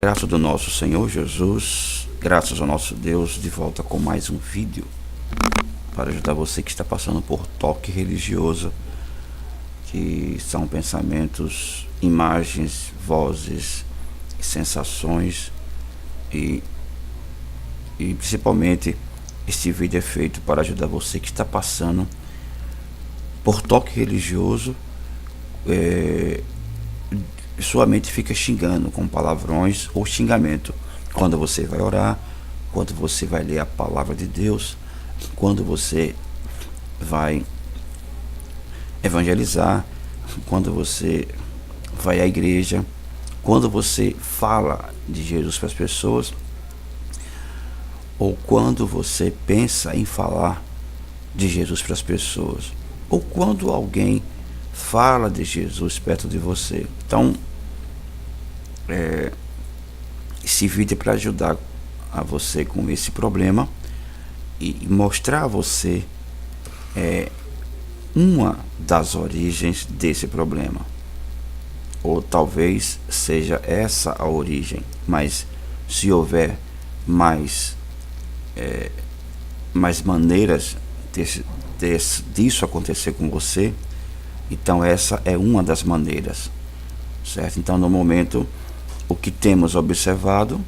Graças do nosso Senhor Jesus, graças ao nosso Deus, de volta com mais um vídeo para ajudar você que está passando por toque religioso, que são pensamentos, imagens, vozes, sensações e principalmente este vídeo é feito para ajudar você que está passando por toque religioso. Sua mente fica xingando com palavrões ou xingamento quando você vai orar, quando você vai ler a palavra de Deus, quando você vai evangelizar, quando você vai à igreja, quando você fala de Jesus para as pessoas, ou quando você pensa em falar de Jesus para as pessoas, ou quando alguém fala de Jesus perto de você. Então, esse vídeo é para ajudar a você com esse problema e mostrar a você uma das origens desse problema, ou talvez seja essa a origem, mas se houver mais maneiras disso acontecer com você, então essa é uma das maneiras, certo? Então, no momento, o que temos observado,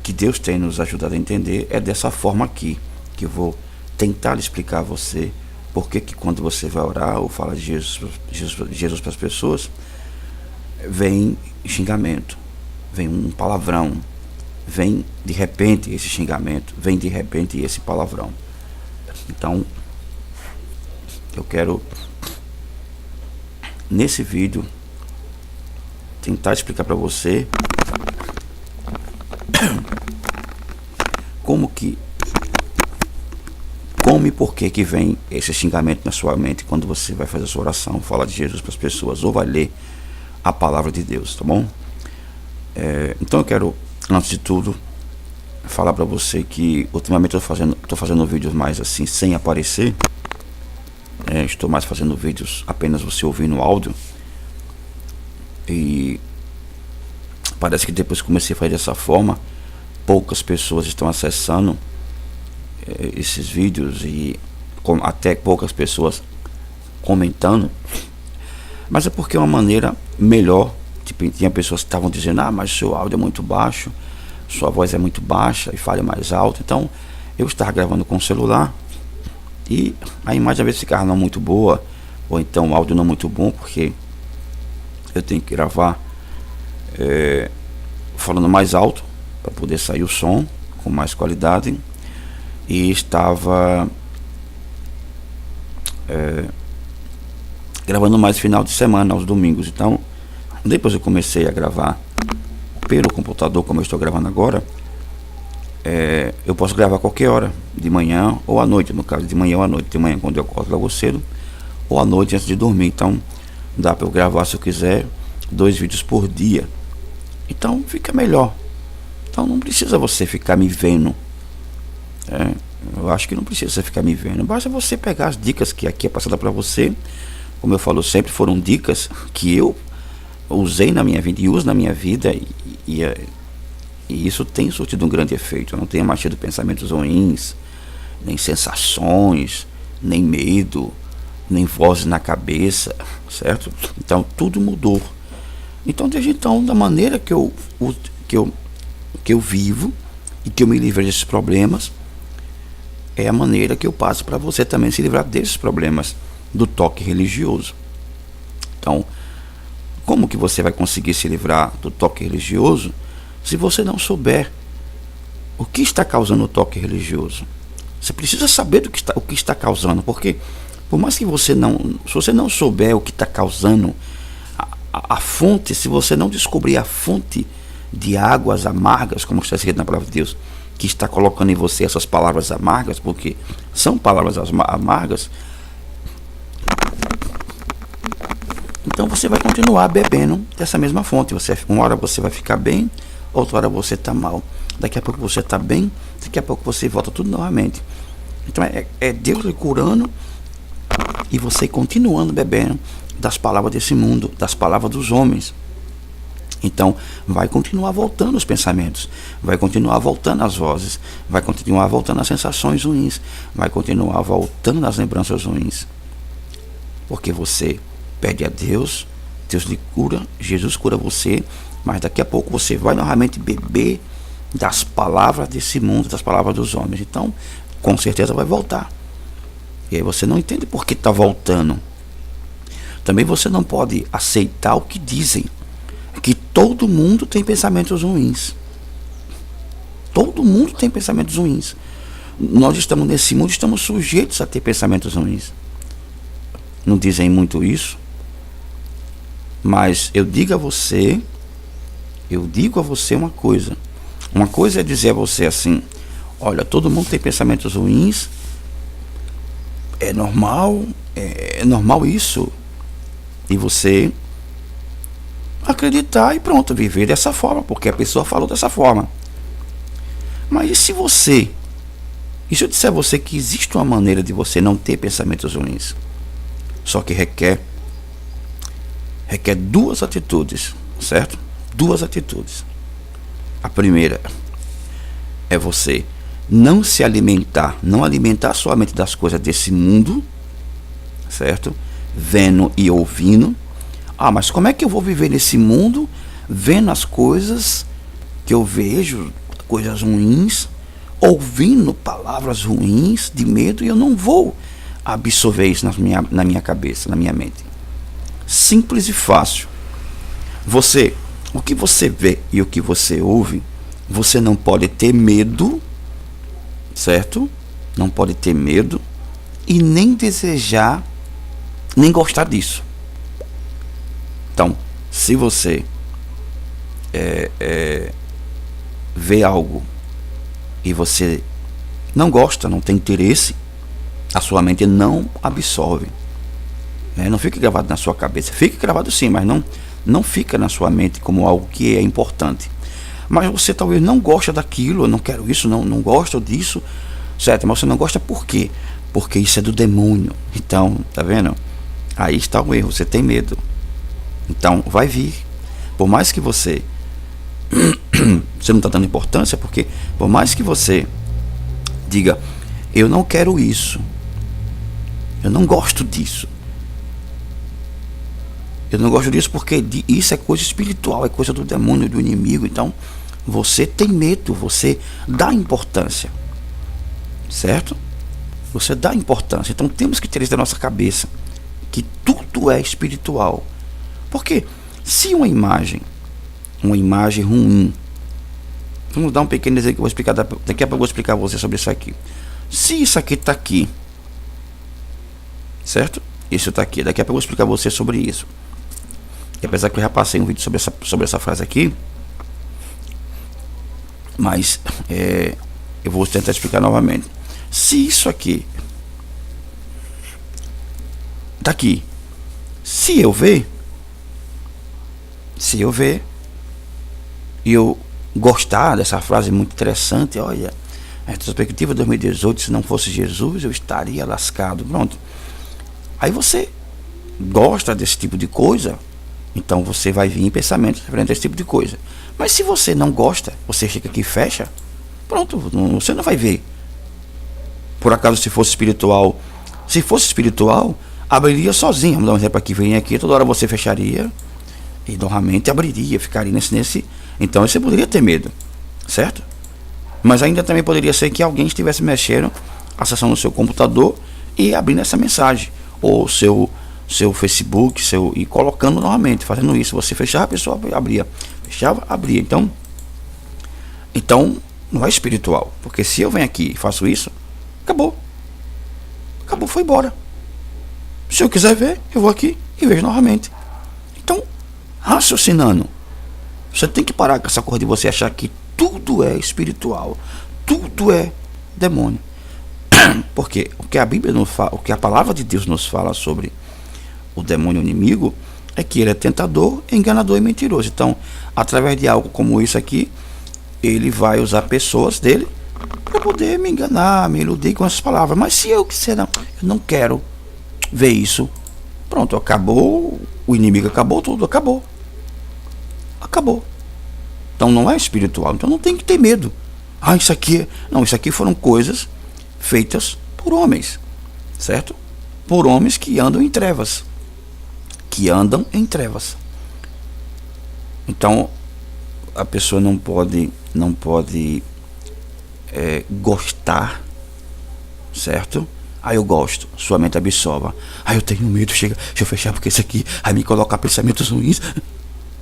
que Deus tem nos ajudado a entender, é dessa forma aqui, que eu vou tentar explicar a você porque que quando você vai orar ou fala de Jesus para as pessoas, vem xingamento, vem um palavrão, vem de repente esse xingamento, vem de repente esse palavrão. Então, eu quero, nesse vídeo, tentar explicar para você como e por que vem esse xingamento na sua mente quando você vai fazer a sua oração, fala de Jesus para as pessoas ou vai ler a palavra de Deus, tá bom? Então eu quero, antes de tudo, falar para você que ultimamente eu estou fazendo vídeos mais assim, sem aparecer. Estou mais fazendo vídeos apenas você ouvindo o áudio. E parece que depois que comecei a fazer dessa forma, poucas pessoas estão acessando esses vídeos e até poucas pessoas comentando. Mas é porque é uma maneira melhor. Tipo, tinha pessoas que estavam dizendo: mas seu áudio é muito baixo, sua voz é muito baixa e fale mais alto. Então eu estava gravando com o celular e a imagem às vezes ficava não muito boa, ou então o áudio não muito bom, porque eu tenho que gravar falando mais alto para poder sair o som com mais qualidade. E estava gravando mais final de semana, aos domingos. Então, depois eu comecei a gravar pelo computador, como eu estou gravando agora. Eu posso gravar a qualquer hora, de manhã ou à noite. No caso, de manhã ou à noite. De manhã, quando eu acordo logo cedo, ou à noite antes de dormir. Então, dá para eu gravar, se eu quiser, 2 vídeos por dia. Então fica melhor. Então não precisa você ficar me vendo. Eu acho que não precisa você ficar me vendo. Basta você pegar as dicas que aqui é passada para você. Como eu falo sempre, foram dicas que eu usei na minha vida e uso na minha vida. E isso tem surtido um grande efeito. Eu não tenho mais tido pensamentos ruins, nem sensações, nem medo, nem vozes na cabeça, certo? Então tudo mudou. Então, desde então, da maneira que eu vivo e que eu me livrei desses problemas, é a maneira que eu passo para você também se livrar desses problemas do toque religioso. Então, como que você vai conseguir se livrar do toque religioso se você não souber o que está causando o toque religioso? Você precisa saber o que está causando, porque por mais que se você não souber o que está causando a fonte, se você não descobrir a fonte de águas amargas, como está escrito na palavra de Deus, que está colocando em você essas palavras amargas, porque são palavras amargas, então você vai continuar bebendo dessa mesma fonte. Uma hora você vai ficar bem, outra hora você está mal, daqui a pouco você está bem, daqui a pouco você volta tudo novamente. Então é Deus lhe curando e você continuando bebendo das palavras desse mundo, das palavras dos homens. Então, vai continuar voltando os pensamentos, vai continuar voltando as vozes, vai continuar voltando as sensações ruins, vai continuar voltando as lembranças ruins. Porque você pede a Deus, Deus lhe cura, Jesus cura você, mas daqui a pouco você vai novamente beber das palavras desse mundo, das palavras dos homens. Então, com certeza vai voltar. E aí você não entende por que está voltando. Também você não pode aceitar o que dizem, que todo mundo tem pensamentos ruins. Todo mundo tem pensamentos ruins. Nós estamos nesse mundo, estamos sujeitos a ter pensamentos ruins. Não dizem muito isso, mas eu digo a você uma coisa. Uma coisa é dizer a você assim: olha, todo mundo tem pensamentos ruins, é normal isso. E você acreditar e pronto, viver dessa forma, porque a pessoa falou dessa forma. Mas e se eu disser a você que existe uma maneira de você não ter pensamentos ruins? Só que requer duas atitudes, certo? Duas atitudes. A primeira é você não se alimentar, não alimentar sua mente das coisas desse mundo, certo? Vendo e ouvindo. Ah, mas como é que eu vou viver nesse mundo vendo as coisas que eu vejo, coisas ruins, ouvindo palavras ruins de medo, e eu não vou absorver isso na minha cabeça, na minha mente? Simples e fácil. O que você vê e o que você ouve, você não pode ter medo, certo? Não pode ter medo e nem desejar, nem gostar disso. Então, se você vê algo e você não gosta, não tem interesse, a sua mente não absorve. Não fica gravado na sua cabeça. Fica gravado sim, mas não fica na sua mente como algo que é importante. Mas você talvez não gosta daquilo, eu não quero isso, não gosto disso, certo? Mas você não gosta por quê? Porque isso é do demônio. Então, tá vendo? Aí está o erro, você tem medo. Então, vai vir. Por mais que você não está dando importância, porque por mais que você diga, eu não quero isso, eu não gosto disso, eu não gosto disso porque isso é coisa espiritual, é coisa do demônio, do inimigo. Então, você tem medo, você dá importância, certo? Você dá importância. Então, temos que ter isso na nossa cabeça, que tudo é espiritual. Porque se uma imagem ruim, vamos dar um pequeno exemplo que eu vou explicar, daqui a pouco eu vou explicar a você sobre isso aqui. Se isso aqui está aqui, certo? Isso está aqui, daqui a pouco eu vou explicar a você sobre isso. E apesar que eu já passei um vídeo sobre essa frase aqui, mas eu vou tentar explicar novamente. Se isso aqui está aqui, se eu ver e eu gostar dessa frase muito interessante, olha, a retrospectiva 2018, se não fosse Jesus, eu estaria lascado. Pronto. Aí você gosta desse tipo de coisa, então você vai vir em pensamentos referente a esse tipo de coisa. Mas se você não gosta, você chega aqui e fecha, pronto, você não vai ver. Por acaso, se fosse espiritual, abriria sozinho. Vamos dar um exemplo aqui, vem aqui, toda hora você fecharia e normalmente abriria, ficaria nesse. Então você poderia ter medo, certo? Mas ainda também poderia ser que alguém estivesse mexendo, acessando o seu computador e abrindo essa mensagem, ou seu Facebook, e colocando novamente, fazendo isso. Você fechava, a pessoa abria, fechava, abria. Então não é espiritual, porque se eu venho aqui e faço isso, acabou, foi embora. Se eu quiser ver, eu vou aqui e vejo novamente. Então, raciocinando, você tem que parar com essa coisa de você achar que tudo é espiritual, tudo é demônio. Porque o que a Bíblia nos fala, o que a palavra de Deus nos fala sobre o demônio inimigo é que ele é tentador, enganador e mentiroso. Então, através de algo como isso aqui, ele vai usar pessoas dele para poder me enganar, me iludir com essas palavras. Mas se eu quiser, eu não quero ver isso, pronto, acabou, o inimigo acabou, tudo acabou. Acabou. Então não é espiritual, então não tem que ter medo. Isso aqui... Não, isso aqui foram coisas feitas por homens, certo? Por homens que andam em trevas. Então a pessoa não pode gostar, certo? Eu gosto, sua mente absorva. Eu tenho medo, deixa eu fechar porque isso aqui me colocar pensamentos ruins.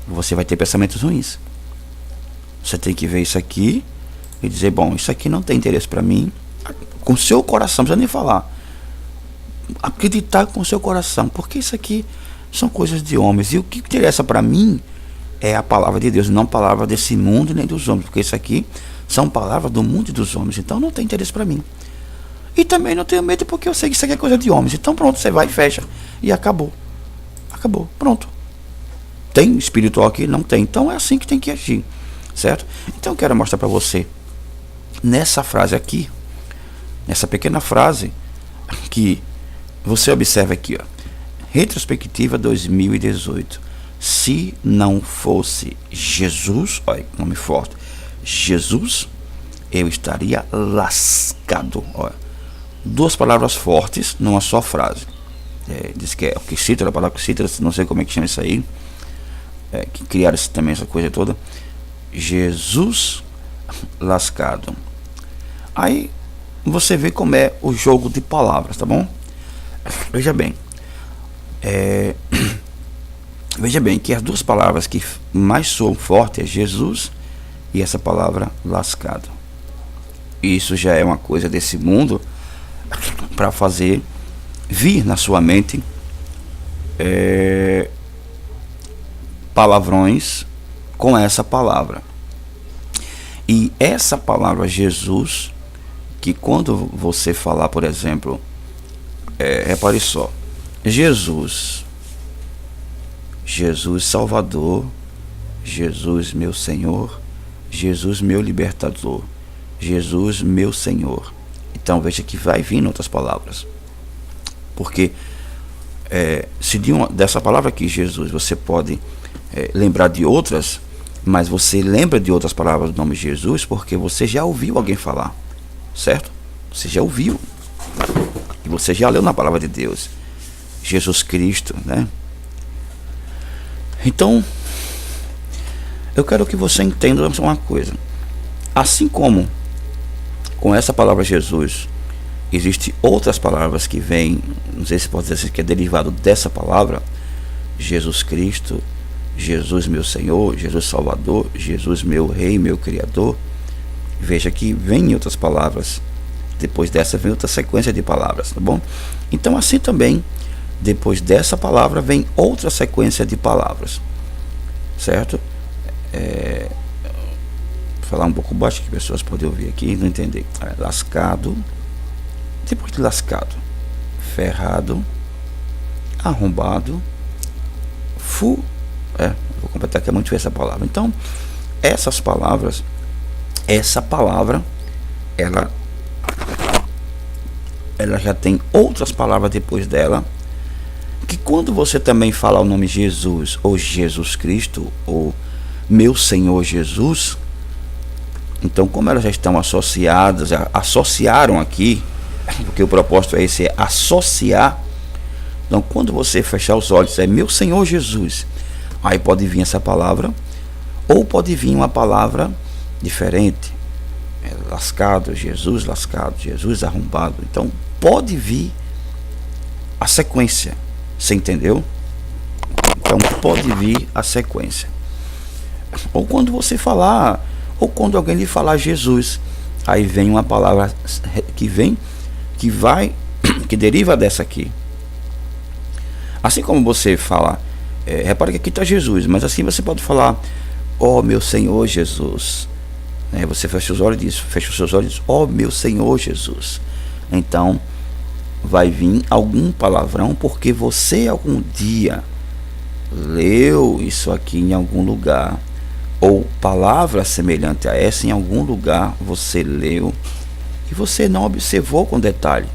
Você vai ter pensamentos ruins. Você tem que ver isso aqui e dizer, bom, isso aqui não tem interesse para mim. Com seu coração, não precisa nem falar. Acreditar com seu coração, porque isso aqui são coisas de homens, e o que interessa para mim é a palavra de Deus, não a palavra desse mundo nem dos homens, porque isso aqui são palavras do mundo e dos homens, então não tem interesse para mim. E também não tenho medo porque eu sei que isso aqui é coisa de homens, então pronto, você vai e fecha, e acabou, pronto. Tem espiritual aqui? Não tem, então é assim que tem que agir, certo? Então eu quero mostrar para você, nessa frase aqui, nessa pequena frase, que você observa aqui, retrospectiva 2018. Se não fosse Jesus, olha, nome forte, Jesus, eu estaria lascado. Olha, duas palavras fortes numa só frase. Diz que é o que cita, a palavra que cita, não sei como é que chama isso aí, que criaram também essa coisa toda. Jesus lascado. Aí você vê como é o jogo de palavras, tá bom? Veja bem, que as duas palavras que mais soam forte é Jesus e essa palavra lascado. Isso já é uma coisa desse mundo para fazer vir na sua mente palavrões com essa palavra. E essa palavra Jesus, que quando você falar, por exemplo, repare só, Jesus Salvador, Jesus meu Senhor, Jesus meu libertador, Jesus meu Senhor. Então veja que vai vir em outras palavras, porque se dessa palavra aqui, Jesus, você pode lembrar de outras, mas você lembra de outras palavras do nome Jesus porque você já ouviu alguém falar, certo? Você já ouviu e você já leu na palavra de Deus, Jesus Cristo, né? Então eu quero que você entenda uma coisa. Assim como com essa palavra Jesus existem outras palavras que vêm, não sei se pode dizer que é derivado dessa palavra, Jesus Cristo, Jesus meu Senhor, Jesus Salvador, Jesus meu Rei, meu Criador. Veja que vem outras palavras, depois dessa vem outra sequência de palavras, tá bom? Então assim também, depois dessa palavra vem outra sequência de palavras, certo? Vou falar um pouco baixo que pessoas podem ouvir aqui e não entender. Lascado, depois de lascado, ferrado, arrombado, vou completar que é muito essa palavra. Então, essas palavras, essa palavra, ela já tem outras palavras depois dela, que quando você também falar o nome Jesus, ou Jesus Cristo, ou meu Senhor Jesus, então como elas já estão associadas, associaram aqui, porque o propósito é esse, é associar. Então quando você fechar os olhos, é meu Senhor Jesus, aí pode vir essa palavra, ou pode vir uma palavra diferente, lascado, Jesus arrombado. Então pode vir a sequência, você entendeu? Então pode vir a sequência. Ou quando você falar, ou quando alguém lhe falar Jesus, aí vem uma palavra que deriva dessa aqui. Assim como você fala, repare que aqui está Jesus, mas assim você pode falar, ó meu Senhor Jesus. Você fecha os olhos e diz, ó meu Senhor Jesus. Então vai vir algum palavrão, porque você algum dia leu isso aqui em algum lugar, ou palavra semelhante a essa em algum lugar você leu e você não observou com detalhe.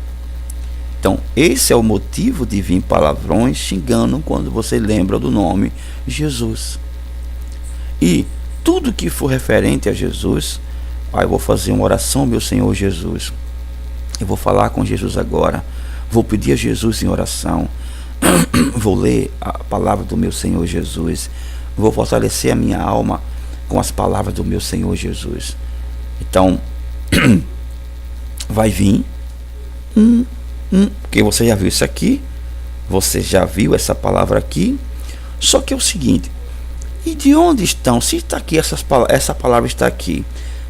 Então esse é o motivo de vir palavrões xingando quando você lembra do nome Jesus. E tudo que for referente a Jesus, eu vou fazer uma oração, meu Senhor Jesus. Eu vou falar com Jesus agora. Vou pedir a Jesus em oração. Vou ler a palavra do meu Senhor Jesus. Vou fortalecer a minha alma com as palavras do meu Senhor Jesus. Então, vai vir porque você já viu isso aqui, você já viu essa palavra aqui. Só que é o seguinte: e de onde estão? Se está aqui, essa palavra está aqui,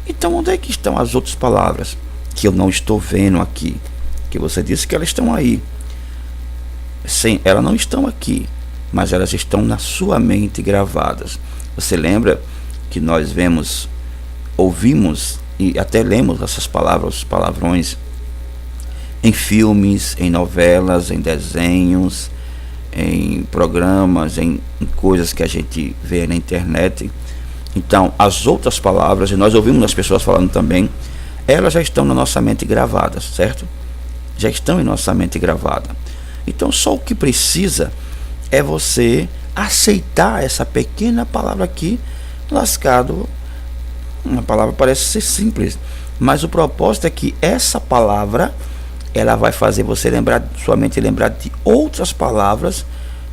então onde é que estão as outras palavras que eu não estou vendo aqui? Que você disse que elas estão aí. Sim, elas não estão aqui, mas elas estão na sua mente gravadas. Você lembra que nós ouvimos e até lemos essas palavras, os palavrões, em filmes, em novelas, em desenhos, em programas, em coisas que a gente vê na internet. Então, as outras palavras, e nós ouvimos as pessoas falando também, elas já estão na nossa mente gravadas, certo? Já estão em nossa mente gravada. Então, só o que precisa é você aceitar essa pequena palavra aqui, lascado. Uma palavra parece ser simples, mas o propósito é que essa palavra, ela vai fazer você lembrar, sua mente lembrar de outras palavras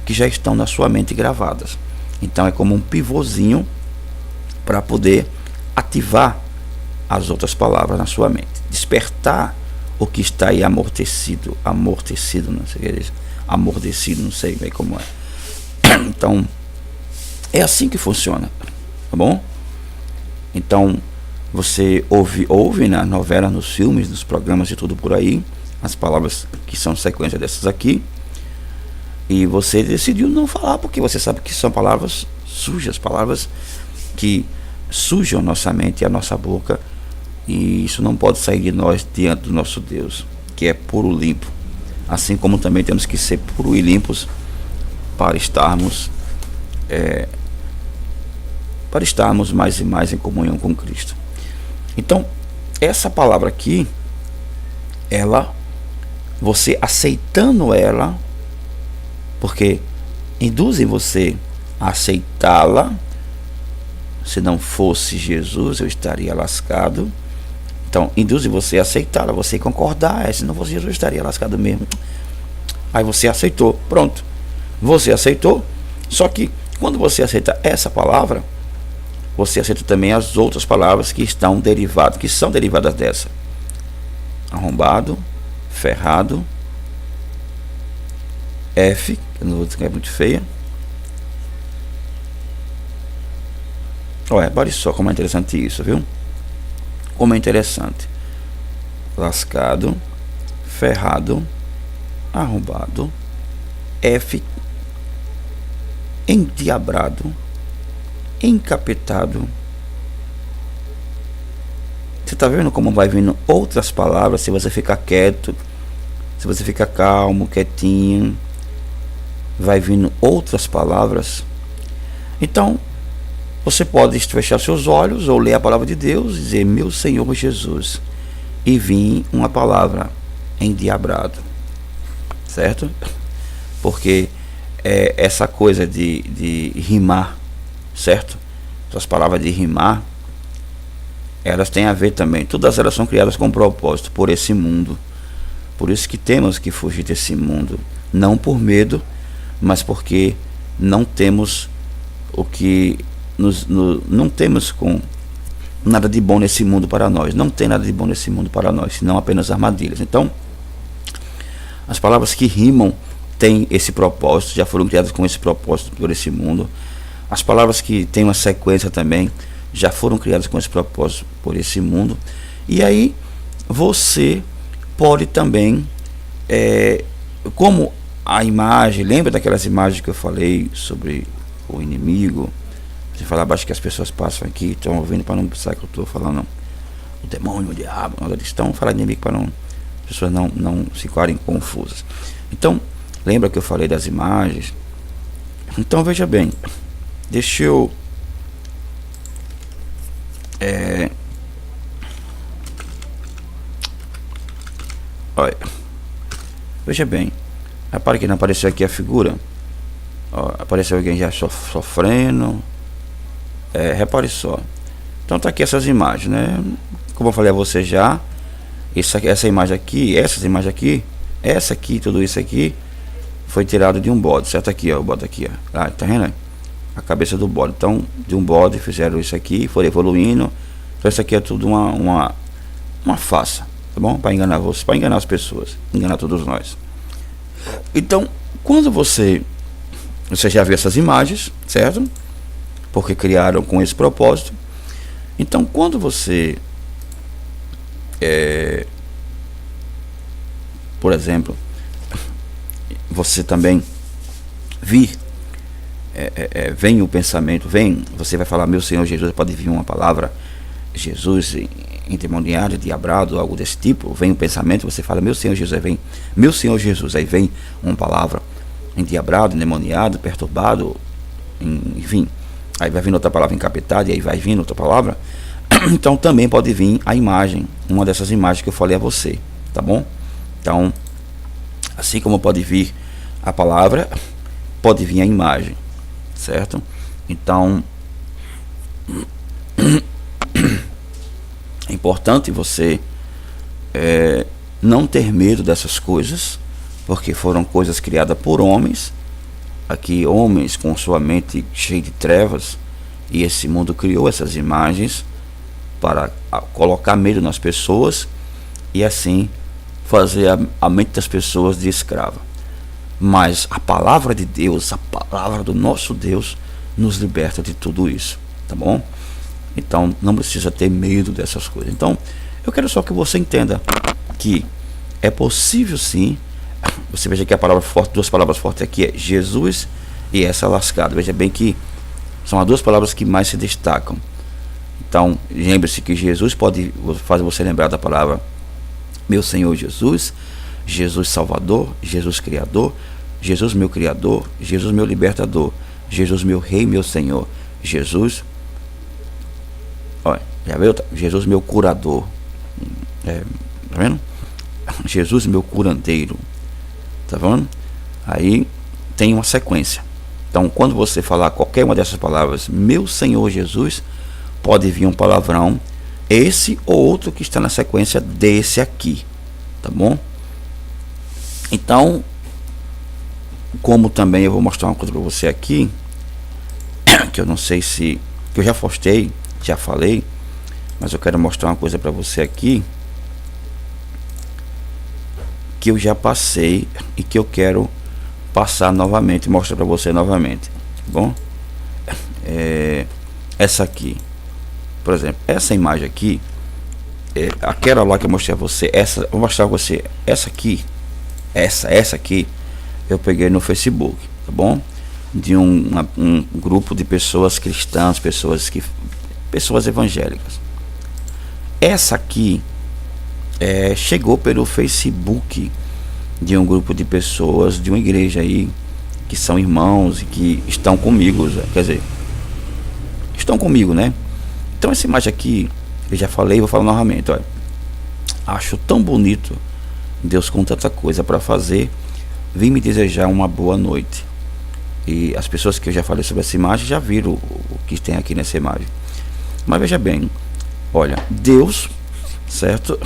que já estão na sua mente gravadas. Então é como um pivôzinho para poder ativar as outras palavras na sua mente, despertar o que está aí amortecido, não sei, amortecido, não sei bem como é. Então é assim que funciona, tá bom? Então você ouve na novela, nos filmes, nos programas e tudo por aí, as palavras que são sequência dessas aqui, e você decidiu não falar porque você sabe que são palavras sujas, palavras que sujam nossa mente e a nossa boca, e isso não pode sair de nós diante do nosso Deus, que é puro e limpo. Assim como também temos que ser puros e limpos para estarmos mais e mais em comunhão com Cristo. Então, essa palavra aqui, você aceitando ela, porque induzem você a aceitá-la. Se não fosse Jesus, eu estaria lascado. Então, induzem você a aceitá-la, você concordar. Se não fosse Jesus, eu estaria lascado mesmo. Aí você aceitou, pronto. Você aceitou, só que quando você aceita essa palavra, você aceita também as outras palavras que são derivadas dessa. Arrombado, ferrado, F, que eu não vou dizer que é muito feia. Olha, olha só como é interessante isso, viu? Como é interessante. Lascado, ferrado, arrombado, F, endiabrado, encapetado. Você está vendo como vai vindo outras palavras se você ficar quieto, se você ficar calmo, quietinho, vai vindo outras palavras. Então, você pode fechar seus olhos ou ler a palavra de Deus e dizer: meu Senhor Jesus, e vir uma palavra endiabrado, certo? Porque essa coisa de rimar, certo? Essas palavras de rimar, elas têm a ver também, todas elas são criadas com propósito por esse mundo. Por isso que temos que fugir desse mundo, não por medo, mas porque não temos não temos com nada de bom nesse mundo para nós. Não tem nada de bom nesse mundo para nós, senão apenas armadilhas. Então, as palavras que rimam têm esse propósito, já foram criadas com esse propósito por esse mundo. As palavras que têm uma sequência também já foram criadas com esse propósito por esse mundo. E aí você pode também, como a imagem, lembra daquelas imagens que eu falei sobre o inimigo? Você falava, acho que as pessoas passam aqui, estão ouvindo para não pensar que eu estou falando o demônio, o diabo, eles estão falando de inimigo para as pessoas não ficarem confusas. Então, lembra que eu falei das imagens? Então veja bem, deixa eu olha, veja bem, repare que não apareceu aqui a figura. Ó, apareceu alguém já sofrendo, repare só. Então tá aqui essas imagens, né? Como eu falei a você já, essa imagem aqui, essas imagens aqui, essa aqui, tudo isso aqui foi tirado de um bode, certo? Aqui, ó, o bode aqui, ó. Ah, tá vendo? A cabeça do bode. Então, de um bode fizeram isso aqui, foram evoluindo. Então isso aqui é tudo uma farsa, tá bom? Para enganar você, para enganar as pessoas, enganar todos nós. Então, quando você já viu essas imagens, certo? Porque criaram com esse propósito. Então, quando você por exemplo, você também vem o pensamento, você vai falar, meu Senhor Jesus, pode vir uma palavra, Jesus endemoniado, diabrado, algo desse tipo, vem o pensamento, você fala, meu Senhor Jesus, aí vem, meu Senhor Jesus, aí vem uma palavra endiabrado, endemoniado, perturbado, enfim, aí vai vindo outra palavra encapetada, e aí vai vindo outra palavra. Então também pode vir a imagem, uma dessas imagens que eu falei a você, tá bom? Então, assim como pode vir a palavra, pode vir a imagem, certo? Então, é importante você não ter medo dessas coisas, porque foram coisas criadas por homens, aqui homens com sua mente cheia de trevas, e esse mundo criou essas imagens para colocar medo nas pessoas e assim fazer a mente das pessoas de escrava. Mas a palavra de Deus, a palavra do nosso Deus, nos liberta de tudo isso, tá bom? Então não precisa ter medo dessas coisas. Então eu quero só que você entenda que é possível sim. Você veja que a palavra forte, duas palavras fortes aqui é Jesus e essa lascada. Veja bem que são as duas palavras que mais se destacam. Então lembre-se que Jesus pode fazer você lembrar da palavra meu Senhor Jesus, Jesus Salvador, Jesus Criador, Jesus meu Criador, Jesus meu Libertador, Jesus meu Rei, meu Senhor, Jesus, olha, já viu? Jesus meu Curador, tá vendo? Jesus meu Curandeiro, tá vendo? Aí tem uma sequência. Então quando você falar qualquer uma dessas palavras, meu Senhor Jesus, pode vir um palavrão, esse ou outro que está na sequência desse aqui, tá bom? Então, como também eu vou mostrar uma coisa para você aqui, que eu não sei se, que eu já postei, já falei, mas eu quero mostrar uma coisa para você aqui, que eu já passei e que eu quero passar novamente, mostrar para você novamente, tá bom? Essa aqui, por exemplo, essa imagem aqui, aquela lá que eu mostrei a você, vou mostrar a você, essa aqui, essa aqui, eu peguei no Facebook, tá bom? De um grupo de pessoas cristãs, pessoas evangélicas. Essa aqui chegou pelo Facebook de um grupo de pessoas de uma igreja aí, que são irmãos e que estão comigo, quer dizer, estão comigo, né? Então essa imagem aqui, eu já falei, vou falar novamente, olha, acho tão bonito Deus com tanta coisa para fazer, vim me desejar uma boa noite. E as pessoas que eu já falei sobre essa imagem já viram o que tem aqui nessa imagem. Mas veja bem, olha, Deus, certo?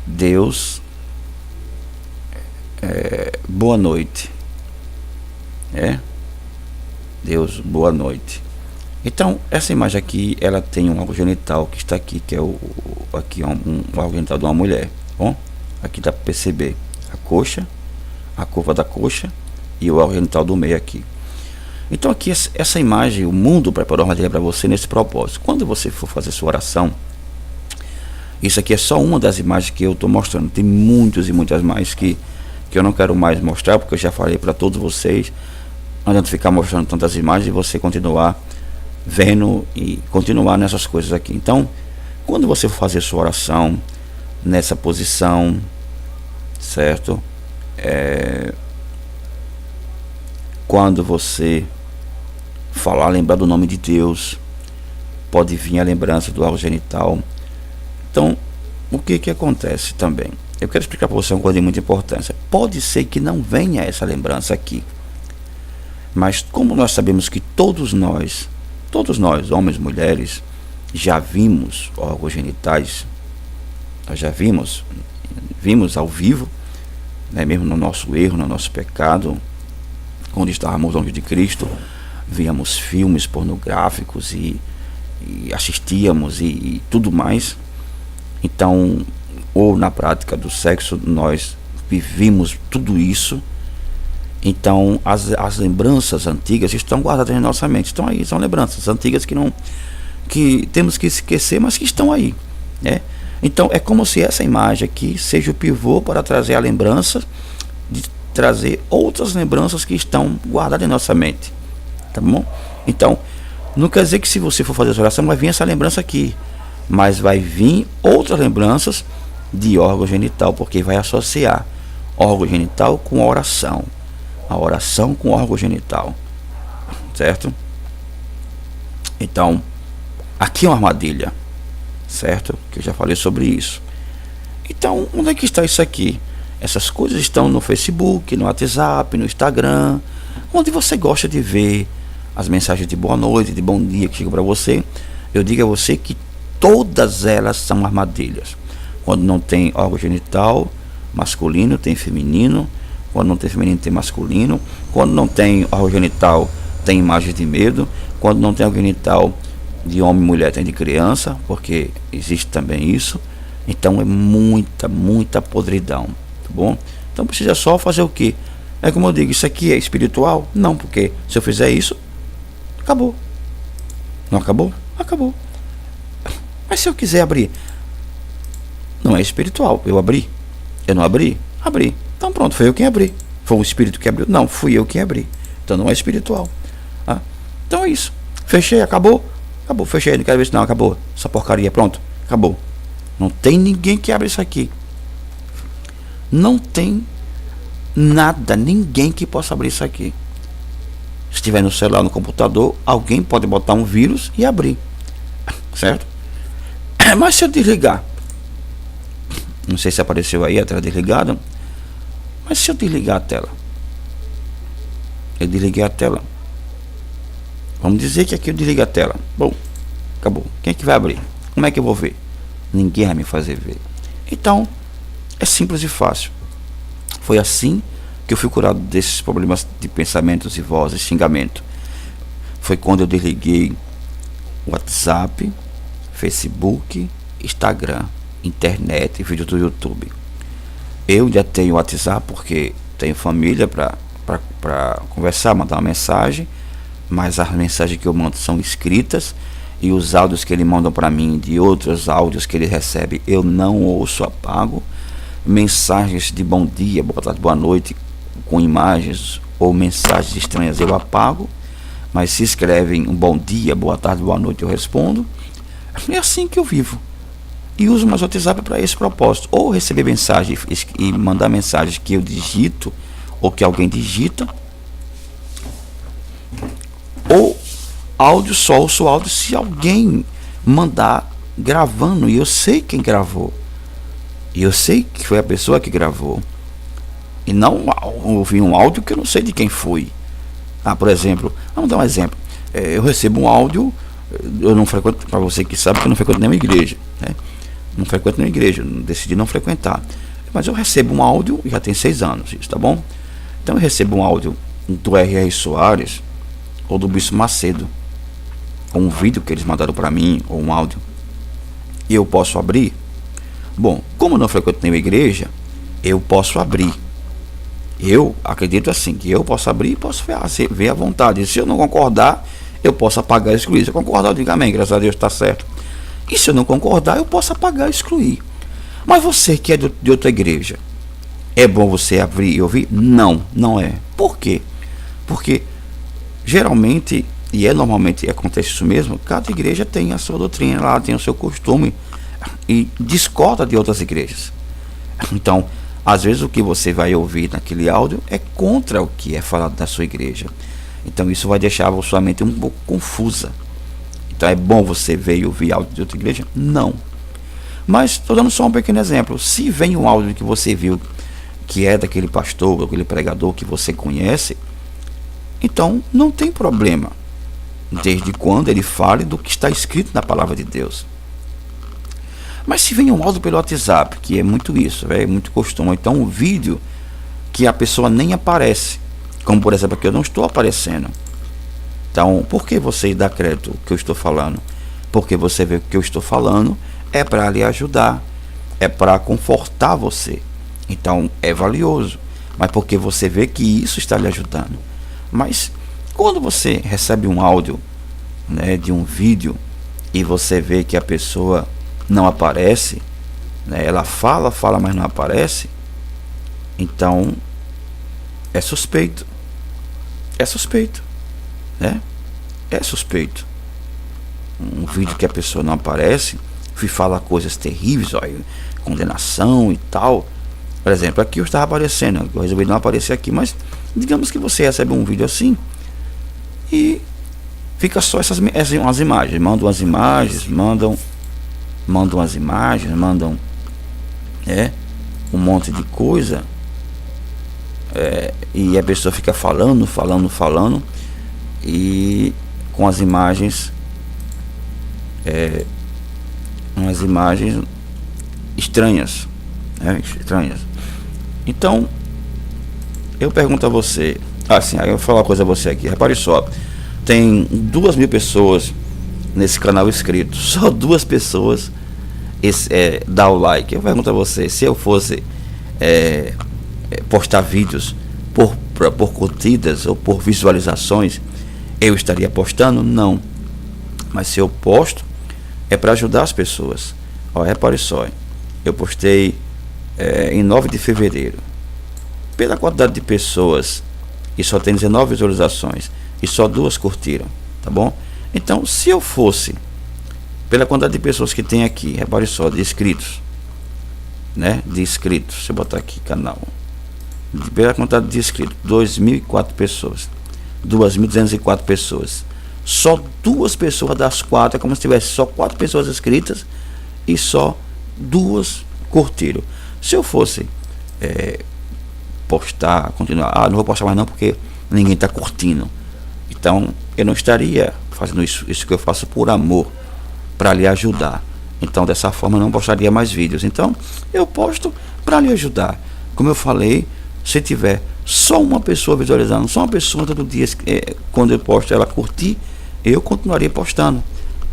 Deus, boa noite. Deus, boa noite. Então, essa imagem aqui, ela tem um órgão genital que está aqui, que é aqui um órgão genital de uma mulher. Bom, aqui dá para perceber a coxa, a curva da coxa e o órgão genital do meio aqui. Então aqui essa imagem, o mundo preparou uma matéria para você nesse propósito. Quando você for fazer sua oração, isso aqui é só uma das imagens que eu estou mostrando. Tem muitas e muitas mais que eu não quero mais mostrar, porque eu já falei para todos vocês. Não adianta ficar mostrando tantas imagens e você continuar vendo e continuar nessas coisas aqui. Então, quando você for fazer sua oração nessa posição, certo? Quando você falar, lembrar do nome de Deus, pode vir a lembrança do órgão genital. Então, o que acontece também? Eu quero explicar para você uma coisa de muita importância. Pode ser que não venha essa lembrança aqui, mas como nós sabemos que todos nós Todos nós, homens e mulheres, já vimos órgãos genitais, nós já vimos ao vivo, né, mesmo no nosso erro, no nosso pecado, quando estávamos longe de Cristo, víamos filmes pornográficos e assistíamos e tudo mais. Então, ou na prática do sexo, nós vivimos tudo isso. Então, as lembranças antigas estão guardadas em nossa mente. Estão aí, são lembranças antigas que temos que esquecer, mas que estão aí, né? Então, é como se essa imagem aqui seja o pivô para trazer a lembrança, de trazer outras lembranças que estão guardadas em nossa mente, tá bom? Então, não quer dizer que se você for fazer essa oração, vai vir essa lembrança aqui, mas vai vir outras lembranças de órgão genital, porque vai associar órgão genital com oração, a oração com órgão genital, certo? Então, aqui é uma armadilha, certo? Que eu já falei sobre isso. Então, onde é que está isso aqui? Essas coisas estão no Facebook, no WhatsApp, no Instagram, onde você gosta de ver as mensagens de boa noite, de bom dia que chegam para você. Eu digo a você que todas elas são armadilhas. Quando não tem órgão genital masculino, tem feminino. Quando não tem feminino, tem masculino. Quando não tem órgão genital, tem imagem de medo. Quando não tem órgão genital de homem e mulher, tem de criança, porque existe também isso. Então é muita podridão, tá bom? Então precisa só fazer o quê? É como eu digo, isso aqui é espiritual? Não, porque se eu fizer isso, acabou. Não acabou? Acabou. Mas se eu quiser abrir, não é espiritual. Eu abri? Eu não abri? Abri. Então pronto, foi eu quem abri. Foi o espírito que abriu? Não, fui eu quem abri. Então não é espiritual. Ah, então é isso. Fechei, acabou? Acabou, fechei, não quero ver isso não, acabou. Essa porcaria, pronto, acabou. Não tem ninguém que abra isso aqui. Não tem nada, ninguém que possa abrir isso aqui. Se estiver no celular, no computador, alguém pode botar um vírus e abrir, certo? Mas se eu desligar, não sei se apareceu aí a tela desligada, mas se eu desligar a tela, eu desliguei a tela, vamos dizer que aqui eu desliguei a tela, bom, acabou. Quem é que vai abrir? Como é que eu vou ver? Ninguém vai me fazer ver. Então é simples e fácil. Foi assim que eu fui curado desses problemas de pensamentos e vozes, xingamento. Foi quando eu desliguei WhatsApp, Facebook, Instagram, internet e vídeo do YouTube. Eu já tenho WhatsApp porque tenho família para conversar, mandar uma mensagem, mas as mensagens que eu mando são escritas e os áudios que ele mandam para mim de outros áudios que ele recebe eu não ouço, apago. Mensagens de bom dia, boa tarde, boa noite com imagens ou mensagens estranhas eu apago, mas se escrevem um bom dia, boa tarde, boa noite eu respondo. É assim que eu vivo e uso mais o WhatsApp para esse propósito, ou receber mensagens e mandar mensagens que eu digito ou que alguém digita, ou áudio, só ouço áudio se alguém mandar gravando e eu sei quem gravou. E eu sei que foi a pessoa que gravou. E não ouvir um áudio que eu não sei de quem foi. Por exemplo, vamos dar um exemplo. Eu recebo um áudio, eu não frequento, para você que sabe que eu não frequento nenhuma igreja, né? Não frequento nenhuma igreja, decidi não frequentar. Mas eu recebo um áudio, já tem 6 anos, isso, tá bom? Então eu recebo um áudio do R.R. Soares ou do Bispo Macedo, ou um vídeo que eles mandaram para mim, ou um áudio, e eu posso abrir. Bom, como eu não frequento nenhuma igreja, eu posso abrir. Eu acredito assim, que eu posso abrir e posso ver à vontade. E se eu não concordar, eu posso apagar e excluir. Se eu concordar, eu digo amém, graças a Deus, está certo. E se eu não concordar, eu posso apagar e excluir. Mas você que é de outra igreja, é bom você abrir e ouvir? Não, não é. Por quê? Porque geralmente, normalmente acontece isso mesmo, cada igreja tem a sua doutrina lá, tem o seu costume e discorda de outras igrejas. Então, às vezes o que você vai ouvir naquele áudio é contra o que é falado da sua igreja. Então isso vai deixar a sua mente um pouco confusa. Então é bom você ver e ouvir áudio de outra igreja? Não. Mas estou dando só um pequeno exemplo. Se vem um áudio que você viu que é daquele pastor, daquele pregador que você conhece, então não tem problema. desde quando ele fale do que está escrito na palavra de Deus. Mas se vem um áudio pelo WhatsApp, que é muito isso, é muito costume, então um vídeo que a pessoa nem aparece, como por exemplo aqui eu não estou aparecendo. Então, por que você dá crédito ao que eu estou falando? Porque você vê que o que eu estou falando é para lhe ajudar, é para confortar você. Então é valioso, mas porque você vê que isso está lhe ajudando. Mas quando você recebe um áudio, né, de um vídeo, e você vê que a pessoa não aparece, né, ela fala, mas não aparece, então é suspeito. É suspeito, né? É suspeito. Um vídeo que a pessoa não aparece, fala coisas terríveis, ó, condenação e tal. Por exemplo, aqui eu estava aparecendo, eu resolvi não aparecer aqui, mas digamos que você recebe um vídeo assim e fica só essas umas imagens, mandam as imagens, mandam as imagens, mandam um monte de coisa, e a pessoa fica falando e com as imagens, umas imagens estranhas, estranhas. Então eu pergunto a você, assim, aí eu vou falar uma coisa a você aqui, repare só, tem 2.000 pessoas nesse canal inscrito, só 2 pessoas dá o like. Eu pergunto a você, se eu fosse postar vídeos por curtidas ou por visualizações, eu estaria postando? Não. Mas se eu posto, é para ajudar as pessoas. Ó, repare só, eu postei em 9 de fevereiro. Pela quantidade de pessoas, e só tem 19 visualizações, e só 2 curtiram, tá bom? Então, se eu fosse, pela quantidade de pessoas que tem aqui, repare só, de inscritos, né? De inscritos, deixa eu botar aqui, canal. Pela quantidade de inscritos, 2.004 pessoas, 2.204 pessoas. Só 2 pessoas das 4, é como se tivesse só 4 pessoas inscritas e só 2 curtiram. Se eu fosse postar, continuar, não vou postar mais não porque ninguém está curtindo, então eu não estaria fazendo isso que eu faço por amor, para lhe ajudar. Então dessa forma eu não postaria mais vídeos. Então eu posto para lhe ajudar. Como eu falei, se tiver só uma pessoa visualizando, só uma pessoa todo dia, quando eu posto ela curtir, eu continuaria postando,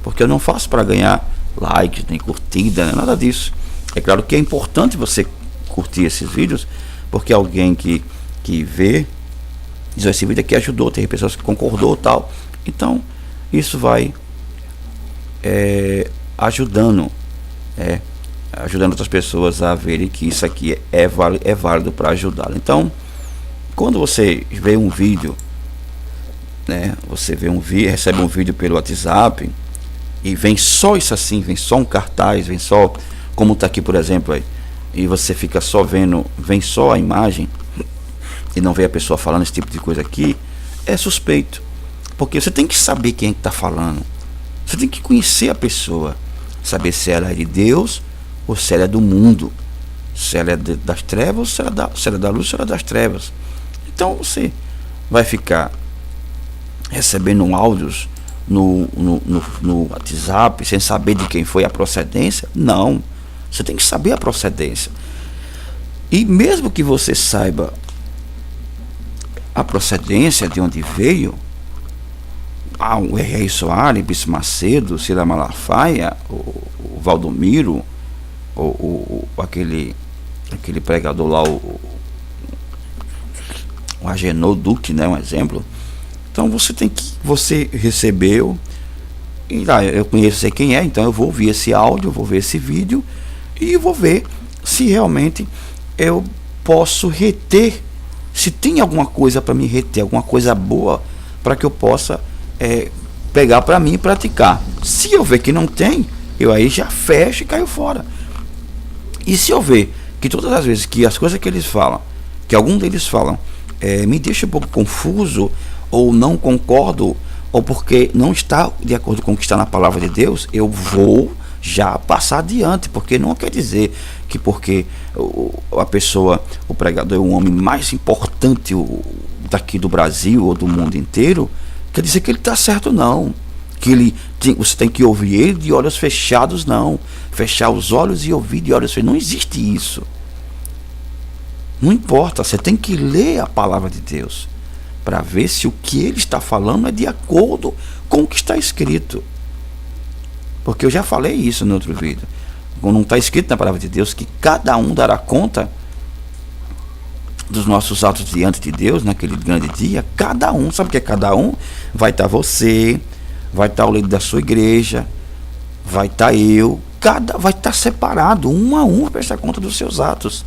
porque eu não faço para ganhar likes, nem curtida, nem nada disso. É claro que é importante você curtir esses vídeos, porque alguém que vê, diz, esse vídeo aqui ajudou, tem pessoas que concordou e tal. Então isso vai ajudando outras pessoas a verem que isso aqui é válido para ajudá-lo. Então, quando você vê um vídeo, né, recebe um vídeo pelo WhatsApp e vem só isso assim, vem só um cartaz, vem só como está aqui, por exemplo, aí, e você fica só vendo, vem só a imagem e não vê a pessoa falando esse tipo de coisa aqui, é suspeito, porque você tem que saber quem está falando, você tem que conhecer a pessoa, saber se ela é de Deus ou se ela é do mundo, se ela é das trevas ou se ela é da luz ou se ela é das trevas. Então você vai ficar recebendo áudios no WhatsApp sem saber de quem foi a procedência? Não, você tem que saber a procedência. E mesmo que você saiba a procedência de onde veio, o Rei Soares, Bispo Macedo, Cira Malafaia, o Valdomiro, aquele pregador lá, o Agenor Duque, né, um exemplo. Então você recebeu, e eu conheço, sei quem é, então eu vou ouvir esse áudio, vou ver esse vídeo e vou ver se realmente eu posso reter, se tem alguma coisa para me reter, alguma coisa boa para que eu possa pegar para mim e praticar. Se eu ver que não tem, eu aí já fecho e caio fora. E se eu ver que todas as vezes que as coisas que eles falam, que algum deles falam, me deixa um pouco confuso, ou não concordo, ou porque não está de acordo com o que está na palavra de Deus, eu vou já passar adiante, porque não quer dizer que porque a pessoa, o pregador é o homem mais importante daqui do Brasil ou do mundo inteiro, quer dizer que ele está certo, não. Que você tem que ouvir ele de olhos fechados, não. Fechar os olhos e ouvir de olhos fechados. Não existe isso. Não importa, você tem que ler a palavra de Deus para ver se o que ele está falando é de acordo com o que está escrito. Porque eu já falei isso no outro vídeo. Quando não está escrito na palavra de Deus que cada um dará conta dos nossos atos diante de Deus naquele grande dia, cada um, sabe o que é cada um? Vai estar você, vai estar o líder da sua igreja, vai estar eu, vai estar separado, um a um, para prestar conta dos seus atos.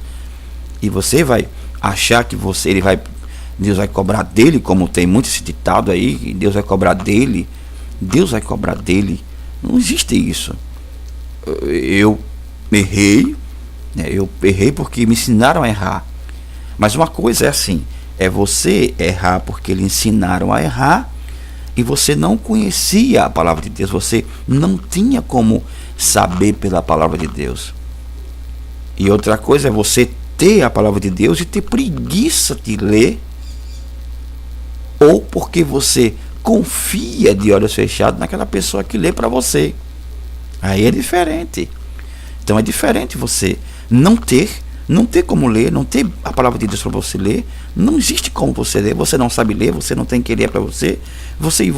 E você vai achar que Deus vai cobrar dele, como tem muito esse ditado aí, Deus vai cobrar dele. Deus vai cobrar dele. Não existe isso. Eu errei, né? Eu errei porque me ensinaram a errar. Mas uma coisa é assim, é você errar porque lhe ensinaram a errar e você não conhecia a palavra de Deus, você não tinha como saber pela palavra de Deus. E outra coisa é você ter a palavra de Deus e ter preguiça de ler, ou porque você confia de olhos fechados naquela pessoa que lê para você. Aí é diferente. Então é diferente você não ter como ler, não ter a palavra de Deus para você ler. Não existe como você ler, você não sabe ler, você não tem que ler para você. Você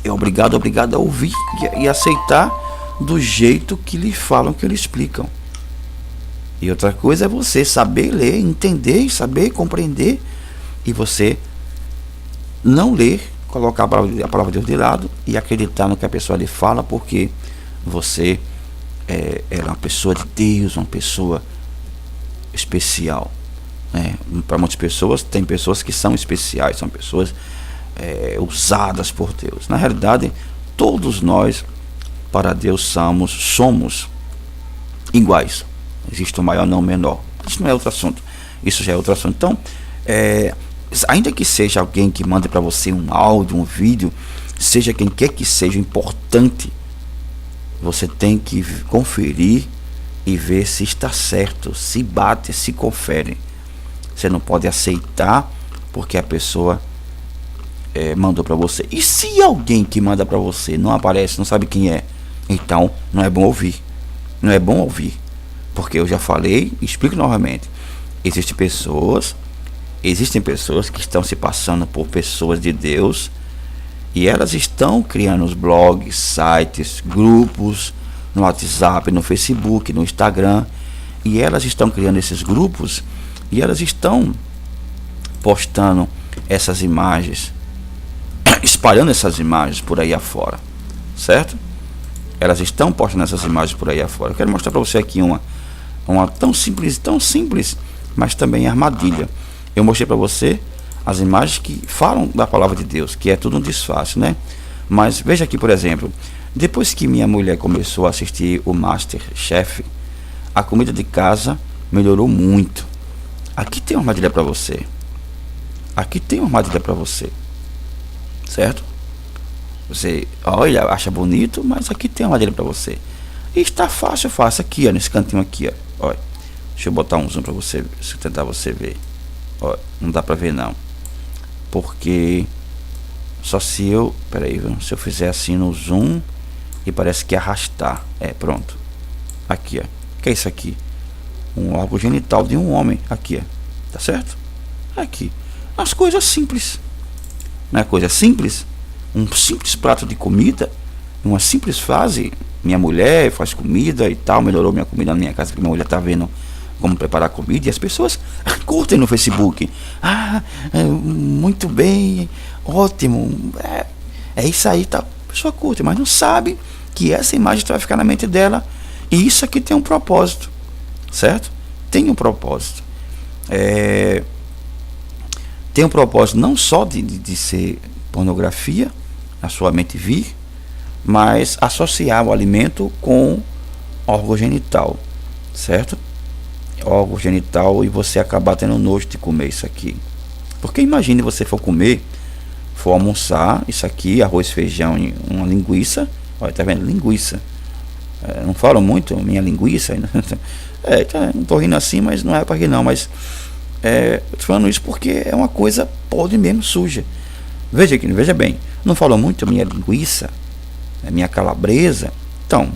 é obrigado a ouvir e aceitar do jeito que lhe falam, que lhe explicam. E outra coisa é você saber ler, entender e saber compreender, e você não ler, colocar a palavra de Deus de lado e acreditar no que a pessoa lhe fala, porque você é uma pessoa de Deus, uma pessoa especial, né? Para muitas pessoas, tem pessoas que são especiais, são pessoas usadas por Deus. Na realidade, todos nós para Deus somos iguais. Existe o maior, não o menor. Isso não é outro assunto. Isso já é outro assunto. Então, ainda que seja alguém que mande para você um áudio, um vídeo, seja quem quer que seja importante, você tem que conferir e ver se está certo, se bate, se confere. Você não pode aceitar porque a pessoa mandou para você. E se alguém que manda para você não aparece, não sabe quem é, então não é bom ouvir. Não é bom ouvir. Porque eu já falei, explico novamente. Existem pessoas que estão se passando por pessoas de Deus, e elas estão criando os blogs, sites, grupos no WhatsApp, no Facebook, no Instagram, e elas estão criando esses grupos e elas estão postando essas imagens, espalhando essas imagens por aí afora, certo? Elas estão postando essas imagens por aí afora. Eu quero mostrar para você aqui uma tão simples, mas também armadilha. Eu mostrei para você as imagens que falam da palavra de Deus, que é tudo um disfarce, né? Mas veja aqui, por exemplo, depois que minha mulher começou a assistir o MasterChef, a comida de casa melhorou muito. Aqui tem uma armadilha para você. Aqui tem uma armadilha para você, certo? Você olha, acha bonito, mas aqui tem uma armadilha para você. E está fácil, aqui, ó, nesse cantinho aqui, ó. Olha, deixa eu botar um zoom para você, se tentar você ver. Olha, não dá para ver não, porque só se eu, se eu fizer assim no zoom e parece que arrastar, pronto. Aqui, ó, que é isso aqui? Um órgão genital de um homem, aqui, ó, tá certo? Aqui, as coisas simples, não é coisa simples? Um simples prato de comida, uma simples frase. Minha mulher faz comida e tal, melhorou minha comida na minha casa, porque minha mulher tá vendo como preparar comida, e as pessoas curtem no Facebook. Muito bem, ótimo, é isso aí, tá? A pessoa curte, mas não sabe que essa imagem vai ficar na mente dela, e isso aqui tem um propósito, certo? Tem um propósito. Tem um propósito não só de ser pornografia, a sua mente vir, mas associar o alimento com órgão genital, certo? Órgão genital, e você acabar tendo nojo de comer isso aqui. Porque imagine você for almoçar isso aqui, arroz, feijão e uma linguiça. Olha, tá vendo? Linguiça. Não falo muito, minha linguiça. Não tô rindo assim, mas não é para rir não, mas eu tô falando isso porque é uma coisa podre mesmo, suja. Veja bem, não falou muito minha linguiça, minha calabresa. Então,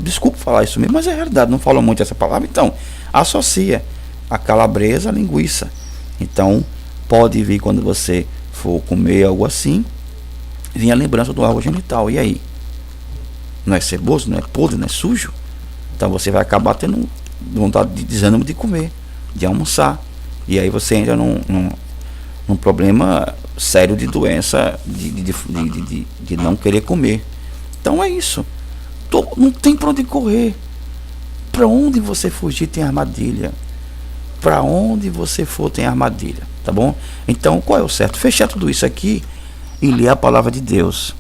desculpa falar isso mesmo, mas é verdade, não falou muito essa palavra. Então, associa a calabresa à linguiça. Então, pode vir quando você for comer algo assim, vir a lembrança do órgão genital. E aí? Não é ceboso, não é podre, não é sujo? Então você vai acabar tendo vontade de desânimo de comer, de almoçar. E aí você entra num problema sério de doença, de não querer comer. Então é isso. Não tem para onde correr. Para onde você fugir tem armadilha. Para onde você for tem armadilha. Tá bom? Então qual é o certo? Fechar tudo isso aqui e ler a palavra de Deus.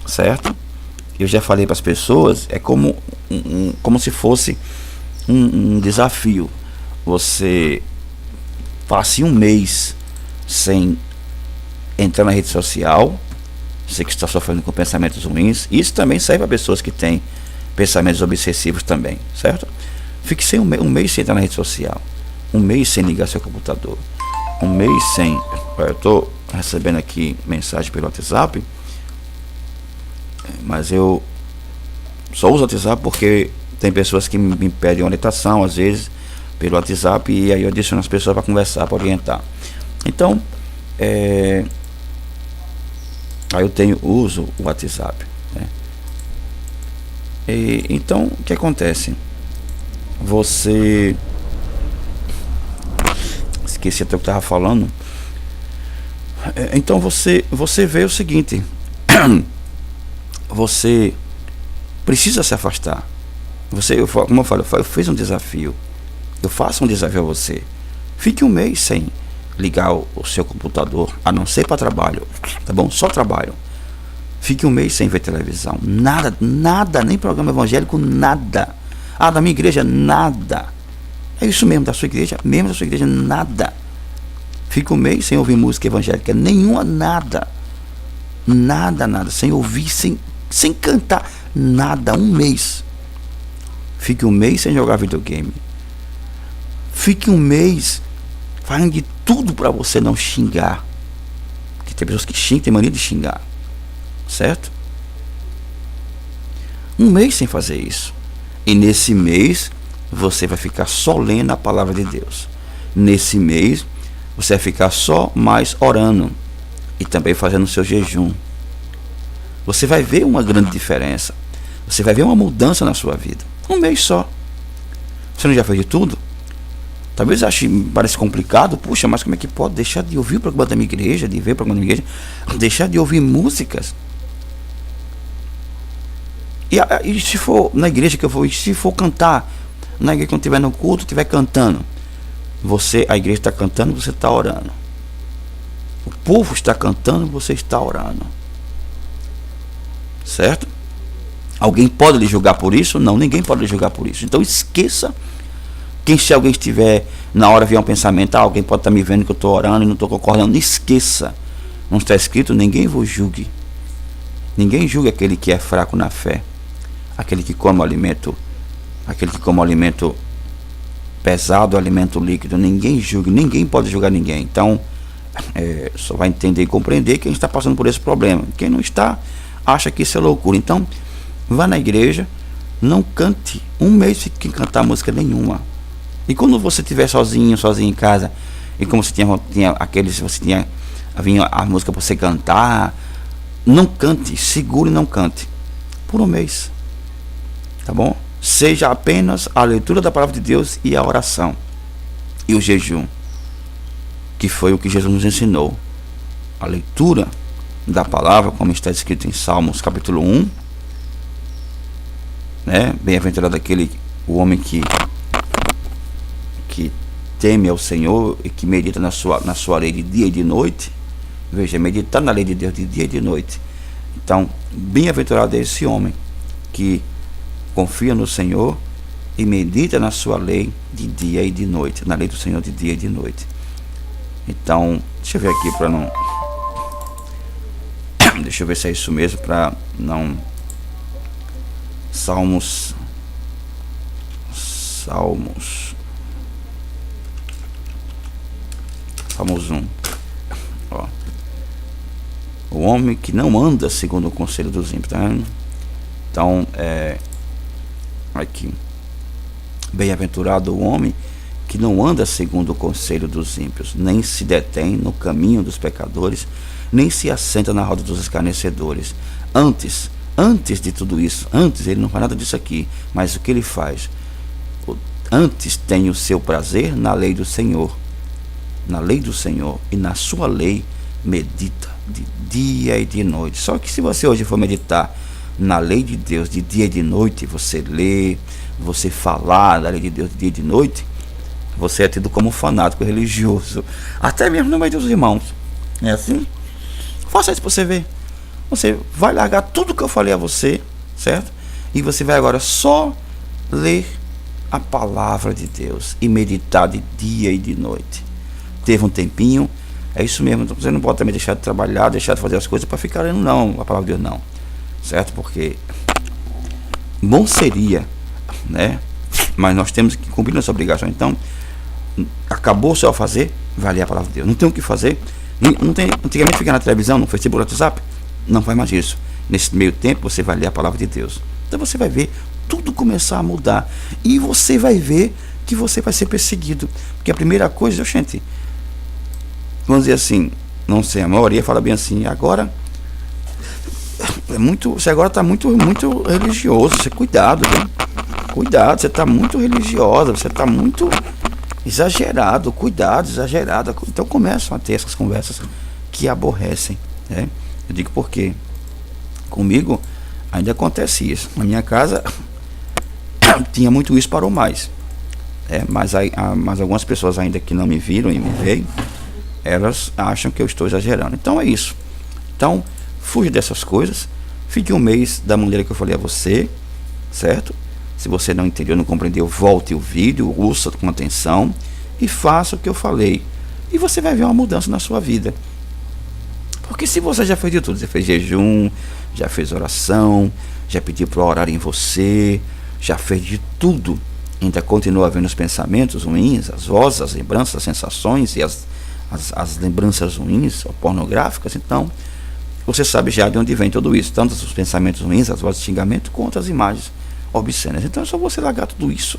Certo? Eu já falei para as pessoas, é como se fosse um desafio. Você passe um mês sem entrar na rede social, você que está sofrendo com pensamentos ruins. Isso também serve para pessoas que têm pensamentos obsessivos também, certo? Fique sem um mês sem entrar na rede social, um mês sem ligar seu computador, um mês sem... Eu estou recebendo aqui mensagem pelo WhatsApp, mas eu só uso o WhatsApp porque tem pessoas que me pedem orientação às vezes pelo WhatsApp, e aí eu adiciono as pessoas para conversar, para orientar. Então aí eu uso o WhatsApp, né? Então o que acontece? Você... esqueci até o que estava falando. Então você vê o seguinte: você precisa se afastar. Como eu falo, eu fiz um desafio. Eu faço um desafio a você. Fique um mês sem ligar o seu computador, a não ser para trabalho, tá bom? Só trabalho. Fique um mês sem ver televisão. Nada, nem programa evangélico, nada. Da minha igreja, nada. É isso mesmo, da sua igreja, nada. Fique um mês sem ouvir música evangélica nenhuma, nada, sem ouvir, sem cantar, nada, um mês. Fique um mês sem jogar videogame. Fique um mês fazendo de tudo para você não xingar. Porque tem pessoas que xingam, tem mania de xingar, certo? Um mês sem fazer isso. E nesse mês você vai ficar só lendo a palavra de Deus. Nesse mês você vai ficar só mais orando e também fazendo o seu jejum. Você vai ver uma grande diferença. Você vai ver uma mudança na sua vida. Um mês só. Você não já fez de tudo? Talvez pareça complicado. Puxa, mas como é que pode deixar de ouvir o programa da minha igreja, de ver o programa da minha igreja, deixar de ouvir músicas? E se for na igreja que eu vou, se for cantar, na igreja que eu estiver no culto, estiver cantando, a igreja está cantando, você está orando. O povo está cantando, você está orando. Certo? Alguém pode lhe julgar por isso? Não, ninguém pode lhe julgar por isso. Então esqueça. Se alguém estiver, na hora vier um pensamento, alguém pode estar me vendo que eu estou orando e não estou concordando, esqueça. Não está escrito: ninguém vos julgue. Ninguém julgue aquele que é fraco na fé, aquele que come alimento pesado, alimento líquido. Ninguém julgue, ninguém pode julgar ninguém. Então só vai entender e compreender quem está passando por esse problema. Quem não está, acha que isso é loucura. Então vá na igreja, não cante um mês sem cantar música nenhuma. E quando você estiver sozinho em casa, e como você vinha a música para você cantar, não cante, segure e não cante por um mês, tá bom? Seja apenas a leitura da palavra de Deus e a oração e o jejum, que foi o que Jesus nos ensinou. A leitura da palavra, como está escrito em Salmos capítulo 1, né? Bem-aventurado o homem que teme ao Senhor e que medita na sua lei de dia e de noite. Veja, meditar na lei de Deus de dia e de noite. Então, bem-aventurado é esse homem que confia no Senhor e medita na sua lei de dia e de noite, na lei do Senhor de dia e de noite. Então, deixa eu ver aqui para não... Deixa eu ver se é isso mesmo, para não... Salmos 1. Ó. O homem que não anda segundo o conselho dos ímpios, tá vendo? Então, aqui, bem-aventurado o homem que não anda segundo o conselho dos ímpios, nem se detém no caminho dos pecadores, nem se assenta na roda dos escarnecedores. Antes de tudo isso, antes ele não faz nada disso aqui, mas o que ele faz? Antes tem o seu prazer na lei do Senhor, e na sua lei medita de dia e de noite. Só que se você hoje for meditar na lei de Deus de dia e de noite, você lê, você falar da lei de Deus de dia e de noite, você é tido como um fanático religioso, até mesmo no meio dos irmãos. É assim? Faça isso para você ver. Você vai largar tudo que eu falei a você, certo? E você vai agora só ler a palavra de Deus e meditar de dia e de noite. Teve um tempinho, é isso mesmo. Você não pode também deixar de trabalhar, deixar de fazer as coisas para ficar lendo não, a palavra de Deus não, certo? Porque bom seria, né? Mas nós temos que cumprir nossa obrigação. Então, acabou o seu fazer, vai ler a palavra de Deus. Não tem o que fazer. Não tem, antigamente fica na televisão, no Facebook, no WhatsApp. Não faz mais isso. Nesse meio tempo você vai ler a palavra de Deus. Então você vai ver tudo começar a mudar. E você vai ver que você vai ser perseguido. Porque a primeira coisa, gente, vamos dizer assim, não sei, a maioria fala bem assim, agora você agora está muito religioso. Você cuidado, viu? Cuidado, você está muito religiosa, você está muito exagerado, cuidado, exagerado. Então começam a ter essas conversas que aborrecem, né? Eu digo porque comigo ainda acontece isso. Na minha casa tinha muito isso, parou mais. Mas algumas pessoas ainda que não me viram e me veem, elas acham que eu estou exagerando. Então é isso. Então fuja dessas coisas. Fique um mês da maneira que eu falei a você, certo? Se você não entendeu, não compreendeu, volte o vídeo, ouça com atenção e faça o que eu falei. E você vai ver uma mudança na sua vida. Porque se você já fez de tudo, você fez jejum, já fez oração, já pediu para orar em você, já fez de tudo, ainda continua vendo os pensamentos ruins, as vozes, as lembranças, as sensações e as lembranças ruins ou pornográficas, então você sabe já de onde vem tudo isso, tanto os pensamentos ruins, as vozes de xingamento, quanto as imagens obscenas. Então é só você largar tudo isso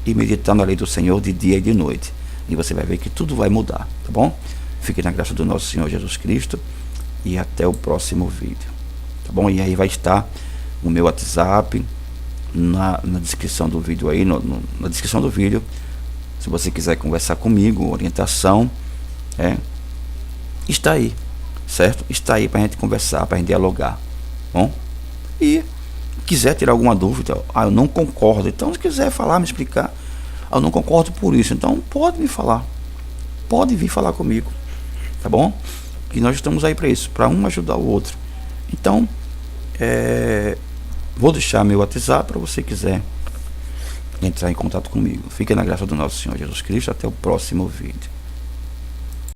e meditar na lei do Senhor de dia e de noite, e você vai ver que tudo vai mudar, tá bom? Fique na graça do nosso Senhor Jesus Cristo e até o próximo vídeo, tá bom? E aí vai estar o meu WhatsApp na descrição do vídeo aí, na descrição do vídeo, se você quiser conversar comigo, orientação, está aí, certo? Está aí para a gente conversar, para a gente dialogar, bom? E quiser tirar alguma dúvida, eu não concordo, então se quiser falar, me explicar, eu não concordo por isso, então pode me falar, pode vir falar comigo, tá bom? Que nós estamos aí para isso, para um ajudar o outro. Então vou deixar meu WhatsApp para você quiser entrar em contato comigo. Fique na graça do nosso Senhor Jesus Cristo, até o próximo vídeo.